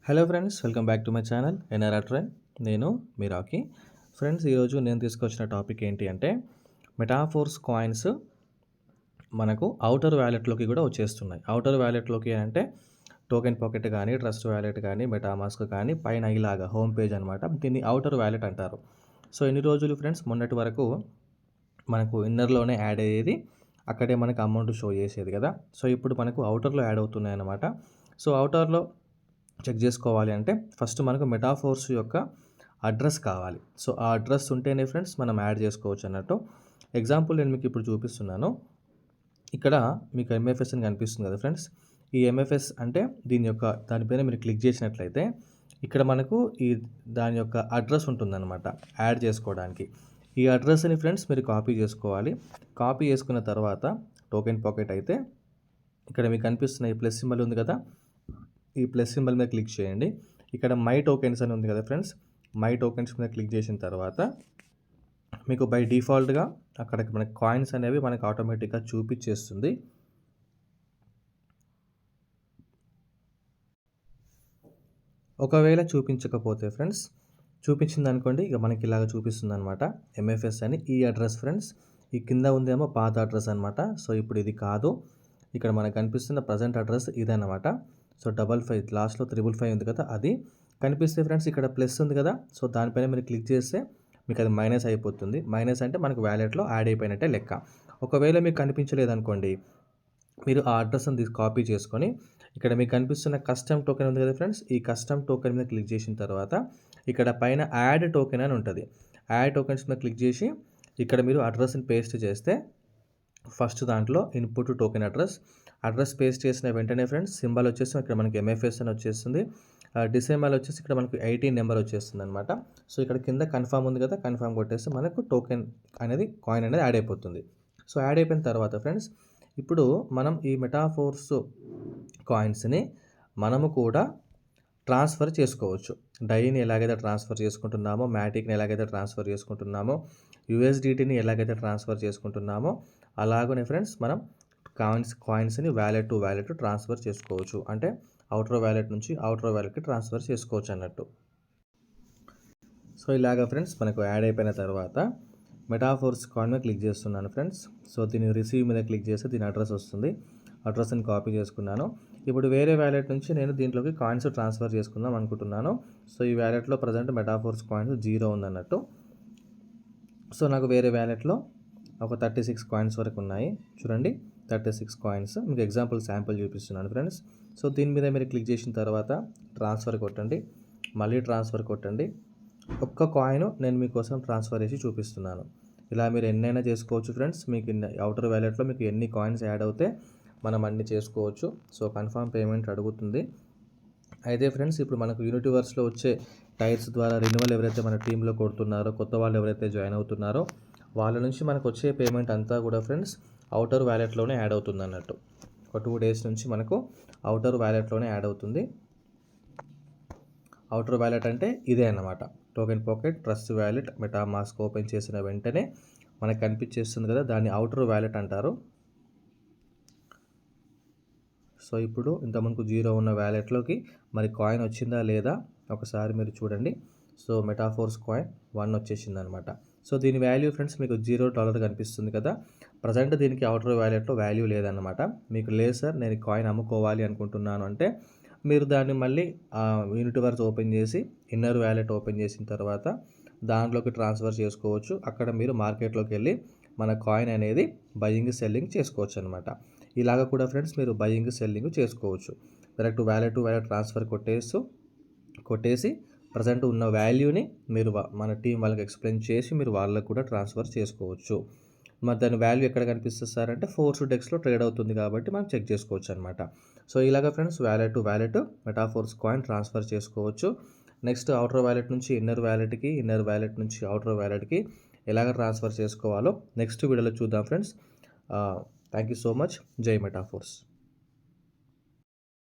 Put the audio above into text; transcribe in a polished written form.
Hello friends, welcome back to my channel NRR train. నేను మీ Rocky. Friends, ఈరోజు నేను తీసుకొచ్చిన టాపిక్ ఏంటి అంటే మెటాఫోర్స్ కాయిన్స్ మనకు ఔటర్ వ్యాలెట్లోకి కూడా వచ్చేస్తున్నాయి. ఔటర్ వ్యాలెట్లోకి అంటే టోకెన్ పాకెట్ కానీ, ట్రస్ట్ వ్యాలెట్ కానీ, మెటామాస్క్ కానీ పైన ఇలాగా హోమ్ పేజ్ అనమాట. దీన్ని ఔటర్ వ్యాలెట్ అంటారు. సో ఎన్ని రోజులు ఫ్రెండ్స్, మొన్నటి వరకు మనకు ఇన్నర్లోనే యాడ్ అయ్యేది, అక్కడే మనకు అమౌంట్ షో చేసేది కదా. సో ఇప్పుడు మనకు ఔటర్లో యాడ్ అవుతున్నాయి అన్నమాట. సో ఔటర్లో చెక్ చేసుకోవాలి అంటే ఫస్ట్ మనకు మెటాఫోర్స్ యొక్క అడ్రస్ కావాలి. సో ఆ అడ్రస్ ఉంటేనే ఫ్రెండ్స్ మనం యాడ్ చేసుకోవచ్చు అన్నట్టు. ఎగ్జాంపుల్ నేను మీకు ఇప్పుడు చూపిస్తున్నాను. ఇక్కడ మీకు ఎంఎఫ్ఎస్ అని కనిపిస్తుంది కదా ఫ్రెండ్స్. ఈ ఎంఎఫ్ఎస్ అంటే దానిపైన మీరు క్లిక్ చేసినట్లయితే ఇక్కడ మనకు దాని యొక్క అడ్రస్ ఉంటుందన్నమాట యాడ్ చేసుకోవడానికి. ఈ అడ్రస్ని ఫ్రెండ్స్ మీరు కాపీ చేసుకోవాలి. కాపీ చేసుకున్న తర్వాత టోకెన్ పాకెట్ అయితే ఇక్కడ మీకు కనిపిస్తున్న ఈ ప్లస్ సింబల్ ఉంది కదా, ఈ ప్లస్ సింబల్ మీద క్లిక్ చేయండి. ఇక్కడ మై టోకెన్స్ అని ఉంది కదా ఫ్రెండ్స్, మై టోకెన్స్ మీద క్లిక్ చేసిన తర్వాత మీకు బై డిఫాల్ట్గా అక్కడ మనకి కాయిన్స్ అనేవి మనకు ఆటోమేటిక్గా చూపించేస్తుంది. ఒకవేళ చూపించకపోతే ఫ్రెండ్స్, చూపించింది అనుకోండి, ఇక మనకి ఇలాగ చూపిస్తుంది అనమాట ఎంఎఫ్ఎస్ అని. ఈ అడ్రస్ ఫ్రెండ్స్, ఈ కింద ఉందేమో పాత అడ్రస్ అనమాట. సో ఇప్పుడు ఇది కాదు, ఇక్కడ మనకు కనిపిస్తున్న ప్రజెంట్ అడ్రస్ ఇదన్నమాట. సో 55 లాస్ట్లో 555 ఉంది కదా, అది కనిపిస్తే ఫ్రెండ్స్ ఇక్కడ ప్లస్ ఉంది కదా, సో దానిపైన మీరు క్లిక్ చేస్తే మీకు అది మైనస్ అయిపోతుంది. మైనస్ అంటే మనకు వ్యాలెట్లో యాడ్ అయిపోయినట్టే లెక్క. ఒకవేళ మీకు కనిపించలేదు అనుకోండి, మీరు ఆ అడ్రస్ని కాపీ చేసుకొని ఇక్కడ మీకు కనిపిస్తున్న కస్టమ్ టోకెన్ ఉంది కదా ఫ్రెండ్స్, ఈ కస్టమ్ టోకెన్ మీద క్లిక్ చేసిన తర్వాత ఇక్కడ పైన యాడ్ టోకెన్ అని ఉంటుంది. యాడ్ టోకెన్స్ మీద క్లిక్ చేసి ఇక్కడ మీరు అడ్రస్ని పేస్ట్ చేస్తే ఫస్ట్ దాంట్లో ఇన్పుట్ టోకెన్ అడ్రస్ పేస్ట్ చేసిన వెంటనే ఫ్రెండ్స్ సింబల్ వచ్చేసి ఇక్కడ మనకి ఎంఎఫ్ఎస్ అని వచ్చేస్తుంది. డిసెంబర్ వచ్చేసి ఇక్కడ మనకు 18 నెంబర్ వచ్చేస్తుంది అనమాట. సో ఇక్కడ కింద కన్ఫర్మ్ ఉంది కదా, కన్ఫర్మ్ కొట్టేస్తే మనకు టోకెన్ అనేది కాయిన్ అనేది యాడ్ అయిపోతుంది. సో యాడ్ అయిపోయిన తర్వాత ఫ్రెండ్స్, ఇప్పుడు మనం ఈ మెటాఫోర్స్ కాయిన్స్ని మనము కూడా ట్రాన్స్ఫర్ చేసుకోవచ్చు. డైని ఎలాగైతే ట్రాన్స్ఫర్ చేసుకుంటున్నామో, మ్యాటిక్ని ఎలాగైతే ట్రాన్స్ఫర్ చేసుకుంటున్నామో, యూఎస్డిటీని ఎలాగైతే ట్రాన్స్ఫర్ చేసుకుంటున్నామో, అలాగనే ఫ్రెండ్స్ మనం కాయిన్స్ని వ్యాలెట్ టు వ్యాలెట్ ట్రాన్స్ఫర్ చేసుకోవచ్చు. అంటే అవుటర్ వ్యాలెట్ నుంచి అవుటర్ వ్యాలెట్కి ట్రాన్స్ఫర్ చేసుకోవచ్చు అన్నట్టు. సో ఇలాగ ఫ్రెండ్స్ మనకు యాడ్ అయిపోయిన తర్వాత మెటాఫోర్స్ కాయిన్ మీద క్లిక్ చేస్తున్నాను ఫ్రెండ్స్. సో దీన్ని రిసీవ్ మీద క్లిక్ చేస్తే దీని అడ్రస్ వస్తుంది. అడ్రస్ని కాపీ చేసుకున్నాను. ఇప్పుడు వేరే వ్యాలెట్ నుంచి నేను దీంట్లోకి కాయిన్స్ ట్రాన్స్ఫర్ చేసుకుందాం అనుకుంటున్నాను. సో ఈ వ్యాలెట్లో ప్రజెంట్ మెటాఫోర్స్ కాయిన్స్ 0 ఉందన్నట్టు. సో నాకు వేరే వ్యాలెట్లో ఒక 36 కాయిన్స్ వరకు ఉన్నాయి. చూడండి, 36 కాయిన్స్. మీకు ఎగ్జాంపుల్ శాంపుల్ చూపిస్తున్నాను ఫ్రెండ్స్. సో దీని మీద మీరు క్లిక్ చేసిన తర్వాత ట్రాన్స్ఫర్ కొట్టండి, మళ్ళీ ట్రాన్స్ఫర్ కొట్టండి. ఒక్క కాయిన్ నేను మీకోసం ట్రాన్స్ఫర్ చేసి చూపిస్తున్నాను. ఇలా మీరు ఎన్నైనా చేసుకోవచ్చు ఫ్రెండ్స్. మీకు అవుటర్ వ్యాలెట్లో మీకు ఎన్ని కాయిన్స్ యాడ్ అవుతే మనం అన్ని చేసుకోవచ్చు. సో కన్ఫర్మ్ పేమెంట్ అడుగుతుంది. అయితే ఫ్రెండ్స్, ఇప్పుడు మనకు యూనివర్స్లో వచ్చే టైర్స్ ద్వారా రెన్యువల్ ఎవరైతే మన టీంలో కొడుతున్నారో, కొత్త వాళ్ళు ఎవరైతే జాయిన్ అవుతున్నారో వాళ్ళ నుంచి మనకు వచ్చే పేమెంట్ అంతా కూడా ఫ్రెండ్స్ అవుటర్ వ్యాలెట్లోనే యాడ్ అవుతుంది అన్నట్టు. ఒక 2 డేస్ నుంచి మనకు అవుటర్ వ్యాలెట్లోనే యాడ్ అవుతుంది. అవుటర్ వ్యాలెట్ అంటే ఇదే అన్నమాట. Token pocket, trust wallet, MetaMask open చేసిన వెంటనే మనకు కనిపించేస్తుంది కదా, దాన్ని అవుటర్ వ్యాలెట్ అంటారు. సో ఇప్పుడు ఇంతకుముందు 0 ఉన్న వ్యాలెట్లోకి మరి కాయిన్ వచ్చిందా లేదా ఒకసారి మీరు చూడండి. సో మెటాఫోర్స్ కాయిన్ 1 వచ్చేసింది అనమాట. సో దీని వాల్యూ ఫ్రెండ్స్ మీకు $0 కనిపిస్తుంది కదా. ప్రజెంట్ దీనికి అవుటర్ వ్యాలెట్లో వాల్యూ లేదన్నమాట. మీకు లేదు సార్, నేను కాయిన్ అమ్ముకోవాలి అనుకుంటున్నాను అంటే మీరు దాన్ని మళ్ళీ యూనివర్స్ ఓపెన్ చేసి ఇన్నర్ వ్యాలెట్ ఓపెన్ చేసిన తర్వాత దాంట్లోకి ట్రాన్స్ఫర్ చేసుకోవచ్చు. అక్కడ మీరు మార్కెట్లోకి వెళ్ళి మన కాయిన్ అనేది బయింగ్ సెల్లింగ్ చేసుకోవచ్చు అనమాట. ఇలాగ కూడా ఫ్రెండ్స్ మీరు బయింగ్ సెల్లింగ్ చేసుకోవచ్చు. Direct wallet to wallet transfer కొట్టేసి ప్రజెంట్ ఉన్న వాల్యూని మీరు మన టీం వాళ్ళకి ఎక్స్ప్లెయిన్ చేసి మీరు వాళ్ళకు కూడా ట్రాన్స్ఫర్ చేసుకోవచ్చు. మరి దాని వాల్యూ ఎక్కడ కనిపిస్తుంది సార్ అంటే ఫోర్స్ డెక్స్లో ట్రేడ్ అవుతుంది కాబట్టి మనం చెక్ చేసుకోవచ్చు అనమాట. సో ఇలాగ friends wallet to wallet Metaforce coin transfer చేసుకోవచ్చు. నెక్స్ట్ అవుటర్ వ్యాలెట్ నుంచి ఇన్నర్ వ్యాలెట్కి, ఇన్నర్ వ్యాలెట్ నుంచి అవుటర్ వ్యాలెట్కి ఎలాగ ట్రాన్స్ఫర్ చేసుకోవాలో నెక్స్ట్ వీడియోలో చూద్దాం friends. Thank you so much. జై మెటాఫోర్స్.